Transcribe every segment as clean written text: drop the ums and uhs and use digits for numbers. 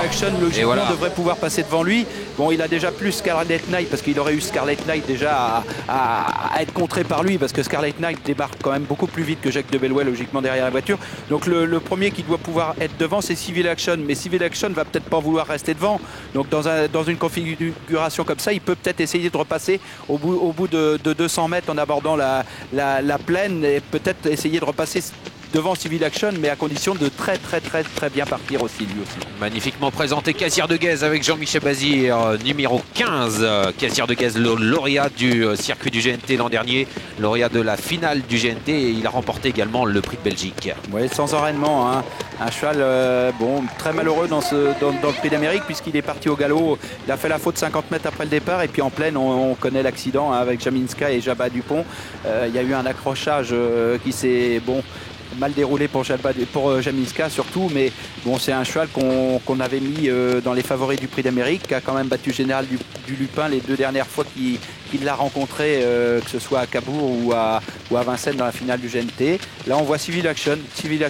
Action, logiquement, devrait pouvoir passer devant lui. Bon, il a déjà plus Scarlet Knight, parce qu'il aurait eu Scarlet Knight déjà à être contré par lui, parce que Scarlet Knight débarque quand même beaucoup plus vite que Jacques de Bellouet, logiquement, derrière la voiture. Donc le premier qui doit pouvoir être devant, c'est Civil Action. Mais Civil Action va peut-être pas vouloir rester devant. Donc dans une configuration comme ça, il peut peut-être essayer de repasser au bout de 200 mètres en abordant la plaine, et peut-être essayer de repasser devant Civil Action, mais à condition de très bien partir aussi, lui aussi. Magnifiquement présenté Cassière de Guèze avec Jean-Michel Bazir, numéro 15. Cassière de Guèze, le lauréat du circuit du GNT l'an dernier, lauréat de la finale du GNT, et il a remporté également le prix de Belgique. Oui, sans enraînement, hein. Un cheval bon, très malheureux dans le prix d'Amérique, puisqu'il est parti au galop. Il a fait la faute 50 mètres après le départ, et puis en pleine, on connaît l'accident, hein, avec Jaminska et Jabba Dupont. Il y a eu un accrochage qui s'est mal déroulé pour Jaminska surtout, mais bon, c'est un cheval qu'on avait mis dans les favoris du prix d'Amérique, qui a quand même battu Général du Lupin les 2 dernières fois qu'il l'a rencontré, que ce soit à Cabourg ou à Vincennes dans la finale du GNT. Là on voit Civil Action, oui,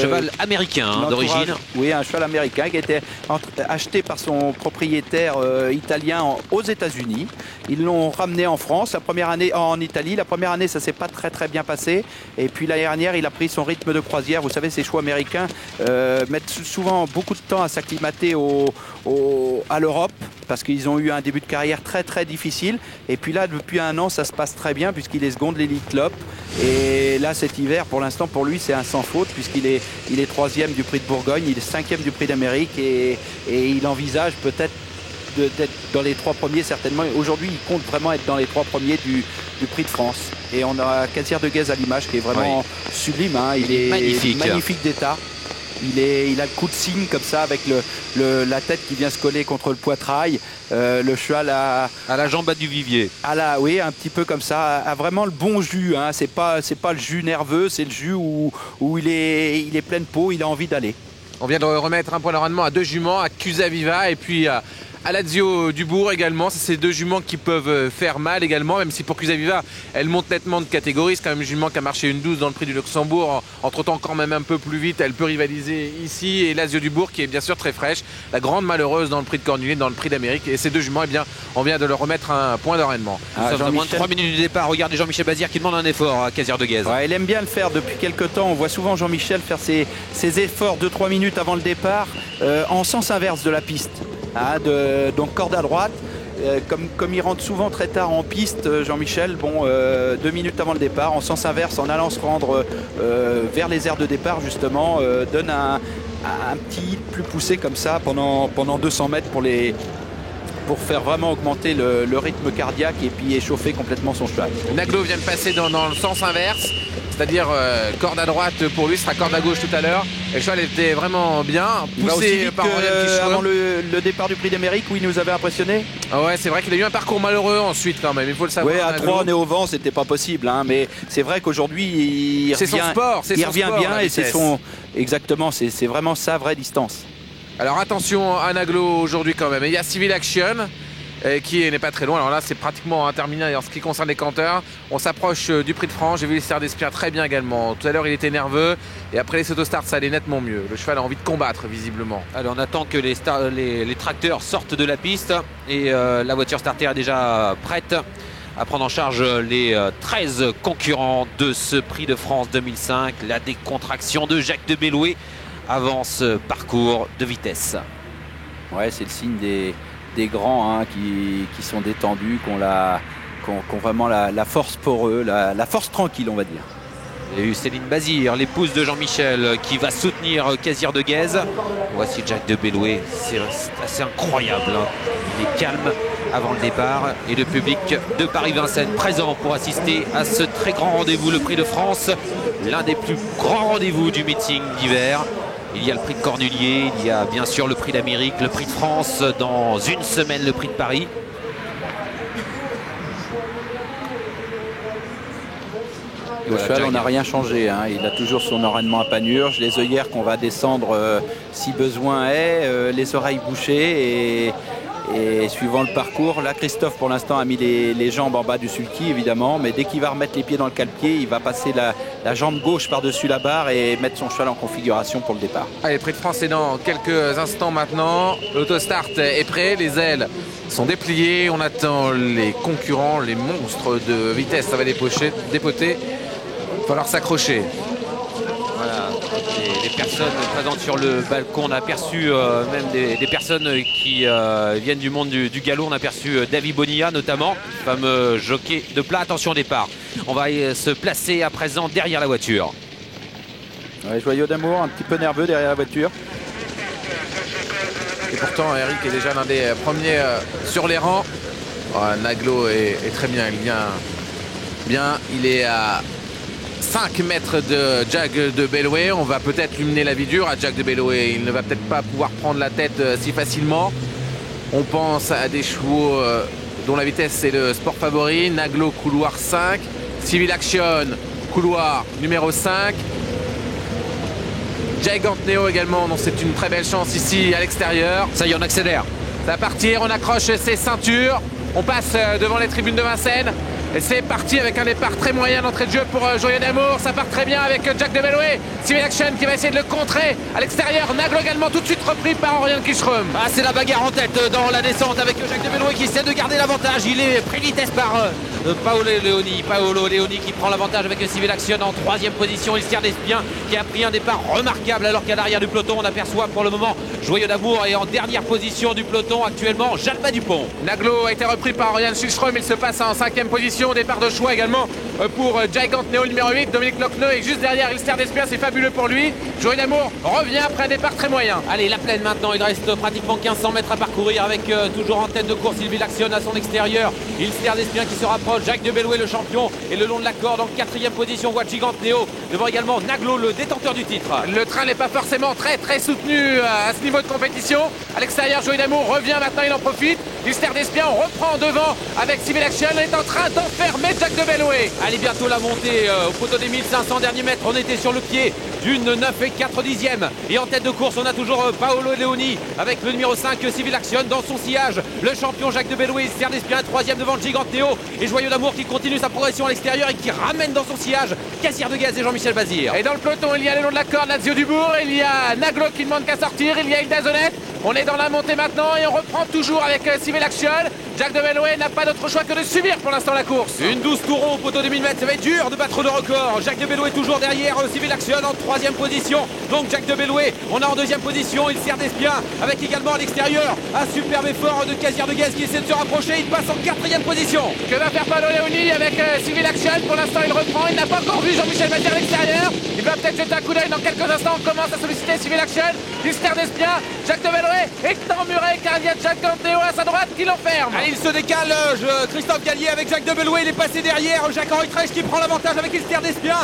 cheval américain d'origine. Oui, un cheval américain qui a été acheté par son propriétaire italien aux États-Unis. Ils l'ont ramené en France la première année, en Italie. La première année, ça s'est pas très bien passé, et puis l'année dernière, il a pris son rythme de croisière. Vous savez, ces chevaux américains mettent souvent beaucoup de temps à s'acclimater à l'Europe, parce qu'ils ont eu un début de carrière très difficile. Et puis là, depuis 1 an, ça se passe très bien, puisqu'il est second de l'Elite Club. Et là, cet hiver, pour l'instant, pour lui, c'est un sans faute, puisqu'il est 3e du prix de Bourgogne, il est 5e du prix d'Amérique, et il envisage peut-être d'être dans les 3 premiers, certainement. Aujourd'hui, il compte vraiment être dans les 3 premiers du prix de France. Et on a Cassière de Guèze à l'image, qui est vraiment sublime, hein. Il est magnifique d'état. Il a le coup de cygne comme ça, avec la tête qui vient se coller contre le poitrail. Le cheval à la jambe du vivier. Oui, un petit peu comme ça, a vraiment le bon jus, hein. C'est pas le jus nerveux, c'est le jus où il est pleine peau, il a envie d'aller. On vient de remettre un point de rendement à 2 juments, à Cusaviva et puis à Lazio Dubourg également. C'est ces 2 juments qui peuvent faire mal également, même si pour Cusaviva, elle monte nettement de catégorie. C'est quand même une jument qui a marché une 12 dans le prix du Luxembourg. Entre-temps, quand même un peu plus vite, elle peut rivaliser ici. Et Lazio Dubourg, qui est bien sûr très fraîche, la grande malheureuse dans le prix de Cornulier, dans le prix d'Amérique. Et ces 2 juments, eh bien, on vient de leur remettre un point de rendement. À moins de 3 minutes du départ, regardez Jean-Michel Bazir qui demande un effort à Cassière de Guèze. Ouais, il aime bien le faire depuis quelques temps. On voit souvent Jean-Michel faire ses efforts 2-3 minutes avant le départ, en sens inverse de la piste. Donc corde à droite, comme il rentre souvent très tard en piste, Jean-Michel, 2 minutes avant le départ, en sens inverse, en allant se rendre vers les aires de départ justement, donne un petit hit plus poussé comme ça pendant 200 mètres pour faire vraiment augmenter le rythme cardiaque et puis échauffer complètement son cheval. Naglo vient de passer dans le sens inverse, c'est-à-dire corde à droite pour lui, ce sera corde à gauche tout à l'heure. Et le cheval était vraiment bien poussé par avant le départ du prix d'Amérique où il nous avait impressionné. Ouais, c'est vrai qu'il a eu un parcours malheureux ensuite quand même, il faut le savoir. Oui, à 3 nez au vent, c'était pas possible, hein, mais c'est vrai qu'aujourd'hui il revient bien, et c'est son exactement, c'est vraiment sa vraie distance. Alors attention à Naglo aujourd'hui quand même. Et il y a Civil Action qui n'est pas très loin. Alors là, c'est pratiquement terminé en ce qui concerne les canteurs. On s'approche du prix de France. J'ai vu les Serres d'Espire très bien également. Tout à l'heure, il était nerveux. Et après les autostarts, ça allait nettement mieux. Le cheval a envie de combattre, visiblement. Alors on attend que les tracteurs sortent de la piste. Et la voiture starter est déjà prête à prendre en charge les 13 concurrents de ce prix de France 2005. La décontraction de Jacques de Bellouet avant ce parcours de vitesse. Ouais, c'est le signe des grands, hein, qui sont détendus, qui ont vraiment la force pour eux, la force tranquille, on va dire. Il y a eu Céline Bazir, l'épouse de Jean-Michel, qui va soutenir Cassière de Guèze. Voici Jacques de Bellouet, c'est assez incroyable, hein. Il est calme avant le départ, et le public de Paris-Vincennes présent pour assister à ce très grand rendez-vous, le Prix de France, l'un des plus grands rendez-vous du meeting d'hiver. Il y a le prix de Cornulier, il y a bien sûr le prix d'Amérique, le prix de France, dans une semaine le prix de Paris. Le cheval, on n'a rien changé, hein. Il a toujours son enraînement à panurge, les œillères qu'on va descendre si besoin est, les oreilles bouchées et suivant le parcours, là Christophe pour l'instant a mis les jambes en bas du sulky évidemment, mais dès qu'il va remettre les pieds dans le cale-pied, il va passer la jambe gauche par-dessus la barre et mettre son cheval en configuration pour le départ. Allez, Prix de France est dans quelques instants maintenant. L'autostart est prêt, les ailes sont dépliées. On attend les concurrents, les monstres de vitesse. Ça va dépoter. Il va falloir s'accrocher. Voilà, les personnes présentes sur le balcon, on a aperçu même des personnes qui viennent du monde du galop. On a aperçu David Bonilla notamment, le fameux jockey de plat. Attention au départ, on va se placer à présent derrière la voiture. Ouais, Joyeux d'amour, un petit peu nerveux derrière la voiture. Et pourtant Eric est déjà l'un des premiers sur les rangs. Oh, Naglo est très bien, il vient bien, il est à 5 mètres de Jack de Belloué. On va peut-être lui mener la vie dure à Jack de Belloué. Il ne va peut-être pas pouvoir prendre la tête si facilement. On pense à des chevaux dont la vitesse est le sport favori. Naglo, couloir 5. Civil Action, couloir numéro 5. Gigant Neo également, donc c'est une très belle chance ici à l'extérieur. Ça y est, on accélère. Ça va partir, on accroche ses ceintures. On passe devant les tribunes de Vincennes. Et c'est parti avec un départ très moyen d'entrée de jeu pour Joyeux d'amour. Ça part très bien avec Jack de Belloué. Civil Action qui va essayer de le contrer à l'extérieur. Naglo également tout de suite repris par Orion Kichrum. Ah, c'est la bagarre en tête dans la descente avec Jack de Belloué qui essaie de garder l'avantage. Il est pris vitesse par Paolo Leoni qui prend l'avantage avec Civil Action en 3e position. Il se tire d'Espien qui a pris un départ remarquable alors qu'à l'arrière du peloton on aperçoit pour le moment Joyeux d'amour et en dernière position du peloton actuellement Jalba Dupont. Naglo a été repris par Orion Kichrum. Il se passe en 5e position. Départ de choix également pour Gigant Neo numéro 8. Dominique Lochneux est juste derrière. Il se tire d'Espien, c'est fabuleux pour lui. Joyeux d'amour revient après un départ très moyen. Allez, la plaine maintenant, il reste pratiquement 1500 mètres à parcourir avec toujours en tête de course Sylvie Action à son extérieur. Il se tire d'Espien qui se rapproche. Jack de Belloué le champion et le long de la corde en 4e position on voit Gigant Neo devant également Naglo le détenteur du titre. Le train n'est pas forcément très soutenu à ce niveau de compétition. À l'extérieur, Joyeux d'amour revient maintenant, il en profite. Il se tire d'Espien, on reprend devant avec Civil Action. Il est en train d'enfermer Jack de Belloué. Allez, bientôt la montée au poteau des 1500 derniers mètres. On était sur le pied d'une 9 et 4 dixièmes. Et en tête de course, on a toujours Paolo Leoni avec le numéro 5 Civil Action dans son sillage. Le champion Jack de Belloué, il se tire d'Espien, 3e devant Gigant Neo. Et Joyeux d'amour qui continue sa progression à l'extérieur et qui ramène dans son sillage Cassière de Gaz et Jean-Michel Bazir. Et dans le peloton, il y a le long de la corde Lazio Dubourg. Il y a Naglo qui ne demande qu'à sortir. Il y a Hilda Zonette. On est dans la montée maintenant et on reprend toujours avec Civil Action. Jack de Belloué n'a pas d'autre choix que de subir pour l'instant la course. Une 12 tourons au poteau des 1000 mètres, ça va être dur de battre le record. Jack de Belloué toujours derrière, Civil Action en 3e position. Donc Jack de Belloué, on a en 2e position, il sert d'Espien avec également à l'extérieur un superbe effort de Cassière de Gaz qui essaie de se rapprocher, il passe en 4e position. Que va faire Paolo Leoni avec Civil Action? Pour l'instant il reprend, il n'a pas encore vu Jean-Michel Bazir à l'extérieur. Il va peut-être jeter un coup d'œil dans quelques instants, on commence à solliciter Civil Action. Il sert d'Espien, Jack de Belloué est emmuré car il y a Jack Neo à sa droite qui l'enferme. Allez, il se décale, Christophe Gallier avec Jack de Belloué, il est passé derrière, Jacques-Henri Trèche qui prend l'avantage avec Ilster d'Espien.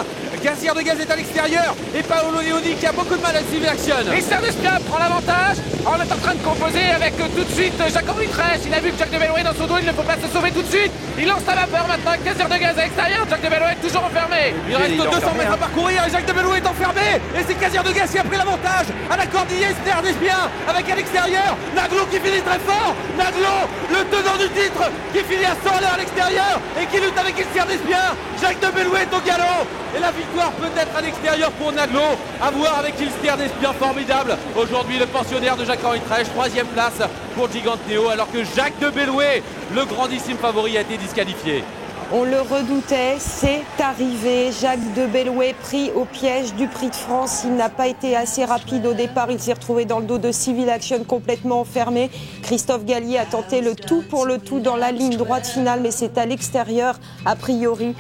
Cassière de Gaz est à l'extérieur et Paolo Leoni qui a beaucoup de mal à Civil Action. Ilster d'Espien prend l'avantage. On est en train de composer avec tout de suite Jacques-Henri Trèche. Il a vu que Jack de Belloué dans son dos, il ne faut pas se sauver tout de suite. Il lance la vapeur maintenant avec Cassière de Gaz à l'extérieur. Jack de Belloué est toujours enfermé. Il reste 200 mètres à parcourir et Jack de Belloué est enfermé. Et c'est Cassière de Gaz qui a pris l'avantage à la cordillère Ilster d'Espien avec à l'extérieur Naglo qui finit très fort. Naglo, le tenant du titre, qui finit à 100 à l'extérieur et qui lutte avec Ilster d'Espien. Jack de Belloué est au galop. Et la victoire peut-être à l'extérieur pour Naglo. À voir avec Ilster d'Espien, formidable. Aujourd'hui, le pensionnaire de Jacques-Henri Trèche, 3e place pour Gigant Neo, alors que Jack de Belloué, le grandissime favori, a été disqualifié. On le redoutait, c'est arrivé. Jacques de Belloué pris au piège du Prix de France. Il n'a pas été assez rapide au départ. Il s'est retrouvé dans le dos de Civil Action complètement enfermé. Christophe Gallier a tenté le tout pour le tout dans la ligne droite finale, mais c'est à l'extérieur, a priori,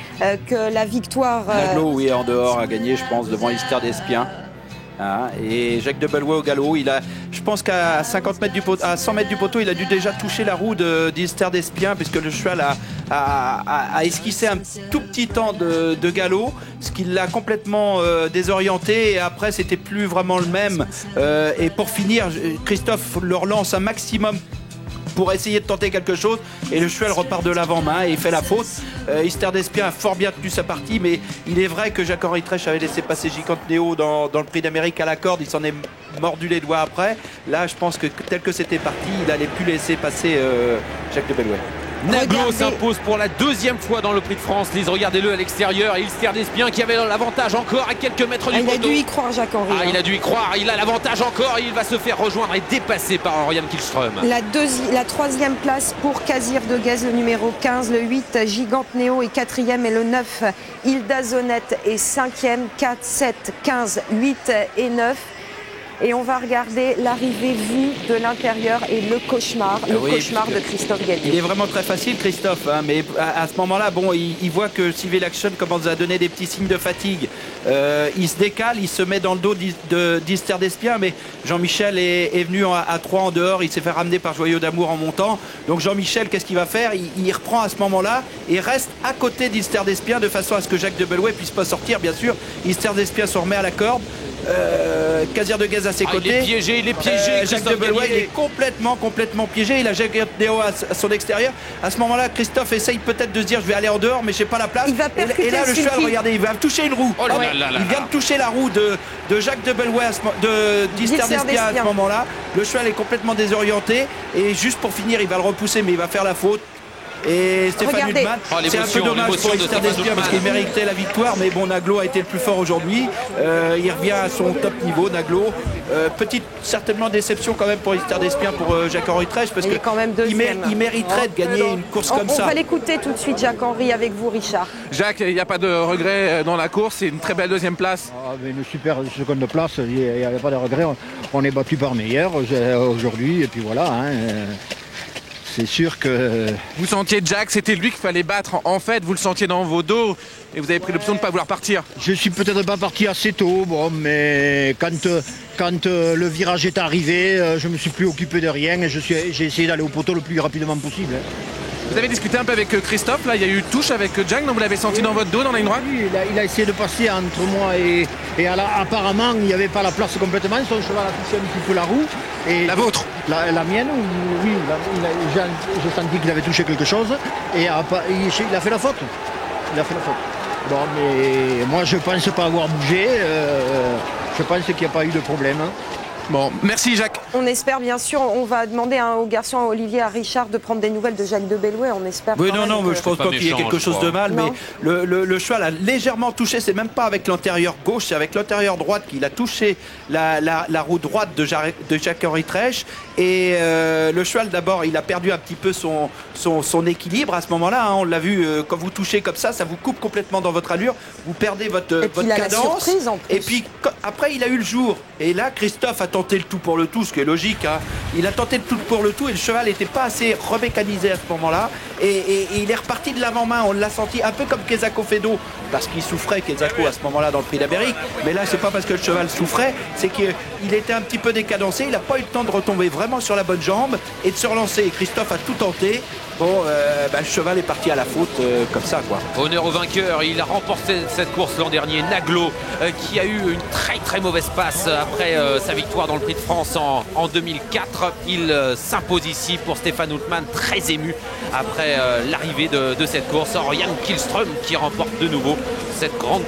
que la victoire... Naglo, oui, en dehors, a gagné, je pense, devant Ilster d'Espien. Et Jacques de Belloué au galop, je pense qu'à 50 mètres à 100 mètres du poteau, il a dû déjà toucher la roue d'Ilster d'Espien, puisque le cheval a esquissé un tout petit temps de galop, ce qui l'a complètement désorienté. Et après, c'était plus vraiment le même. Et pour finir, Christophe leur lance un maximum pour essayer de tenter quelque chose. Et le cheval repart de l'avant-main et il fait la faute. Easter d'Espien a fort bien tenu sa partie, mais il est vrai que Jacques-Henri Trèche avait laissé passer Gigante Néo dans le Prix d'Amérique à la corde. Il s'en est mordu les doigts après. Là, je pense que tel que c'était parti, il allait plus laisser passer Jacques de Bellouet. Naglo s'impose pour la deuxième fois dans le Prix de France. Lise, regardez-le à l'extérieur. Et Easter d'Espien qui avait l'avantage encore à quelques mètres du poteau. Il a dû y croire, Jacques-Henri. Il a dû y croire. Il a l'avantage encore. Il va se faire rejoindre et dépasser par Oriane Kihlström. La troisième place pour Casir de Guez, le numéro 15. Le 8, Gigante Néo est quatrième. Et le 9, Hilda Zonette est cinquième. 4, 7, 15, 8 et 9. Et on va regarder l'arrivée vue de l'intérieur et le cauchemar, de Christophe Galtier. Il est vraiment très facile, Christophe, hein, mais à ce moment-là, bon, il voit que Civil Action commence à donner des petits signes de fatigue. Il se décale, il se met dans le dos d'Easter d'Espien, mais Jean-Michel est venu à 3 en dehors, il s'est fait ramener par Joyeux d'Amour en montant. Donc Jean-Michel, qu'est-ce qu'il va faire? Il reprend à ce moment-là et reste à côté d'Easter d'Espien de façon à ce que Jacques de Bellouet puisse pas sortir, bien sûr. Easter d'Espien se remet à la corde. Casir de Guez à ses côtés. Il est piégé. Jacques de Bellouet, il est complètement piégé. Il a Jacques Néo à son extérieur. À ce moment-là, Christophe essaye peut-être de se dire je vais aller en dehors, mais j'ai pas la place. Et là, le cheval, regardez, il va toucher une roue. Il vient de toucher la roue de Jacques de Bellouet, d'Easter d'Espien à ce moment-là. Le cheval est complètement désorienté. Et juste pour finir, il va le repousser, mais il va faire la faute. Et Stéphane Hultmann, c'est un peu dommage pour Easter d'Espien parce qu'il méritait la victoire, mais bon, Naglo a été le plus fort aujourd'hui. Il revient à son top niveau, Naglo. Petite certainement déception quand même pour Easter d'Espien, pour Jacques-Henri Trèche, parce qu'il mériterait de gagner une course comme ça. On va l'écouter tout de suite, Jacques-Henri, avec vous, Richard. Jacques, il n'y a pas de regret dans la course, c'est une très belle deuxième place. Mais une super seconde place, il n'y a pas de regret. On est battu par meilleur aujourd'hui, et puis voilà. Hein. C'est sûr que... Vous sentiez Jack, c'était lui qu'il fallait battre. En fait, vous le sentiez dans vos dos et vous avez pris l'option de ne pas vouloir partir. Je suis peut-être pas parti assez tôt, bon, mais quand le virage est arrivé, je me suis plus occupé de rien et j'ai essayé d'aller au poteau le plus rapidement possible. Vous avez discuté un peu avec Christophe, là, il y a eu touche avec Jack, donc vous l'avez senti dans votre dos, dans la ligne droite? Oui, il a essayé de passer entre moi et apparemment il n'y avait pas la place complètement, son cheval a touché un petit peu la roue. Et la vôtre? La mienne, oui, j'ai senti qu'il avait touché quelque chose et il a fait la faute. Bon, mais moi je pense pas avoir bougé, je pense qu'il n'y a pas eu de problème. Bon, merci Jacques. On espère bien sûr, on va demander aux garçons, à Olivier, à Richard de prendre des nouvelles de Jacques de Bellouet, on espère. Oui, non, mais je pense pas qu'il y ait quelque chose de mal, non. Mais le cheval a légèrement touché, c'est même pas avec l'antérieur gauche, c'est avec l'antérieur droite qu'il a touché la roue droite de Jacques-Henri Trèche. Et le cheval d'abord, il a perdu un petit peu son équilibre à ce moment-là, hein, on l'a vu, quand vous touchez comme ça vous coupe complètement dans votre allure, vous perdez votre cadence. Et puis après il a eu le jour, et là Christophe a tenté le tout pour le tout, ce qui est logique, hein. Il a tenté le tout pour le tout et le cheval n'était pas assez remécanisé à ce moment-là et il est reparti de l'avant-main, on l'a senti un peu comme Kezako Fedo, parce qu'il souffrait Kezako à ce moment-là dans le Prix d'Amérique, mais là c'est pas parce que le cheval souffrait, c'est qu'il était un petit peu décadencé, il n'a pas eu le temps de retomber vraiment sur la bonne jambe et de se relancer, et Christophe a tout tenté. Bon, le cheval est parti à la faute comme ça, quoi. Honneur au vainqueur, il a remporté cette course l'an dernier, Naglo, qui a eu une très mauvaise passe après sa victoire dans le Prix de France en 2004. Il s'impose ici pour Stéphane Hultmann, très ému après l'arrivée de cette course. Oriane Kihlström qui remporte de nouveau cette grande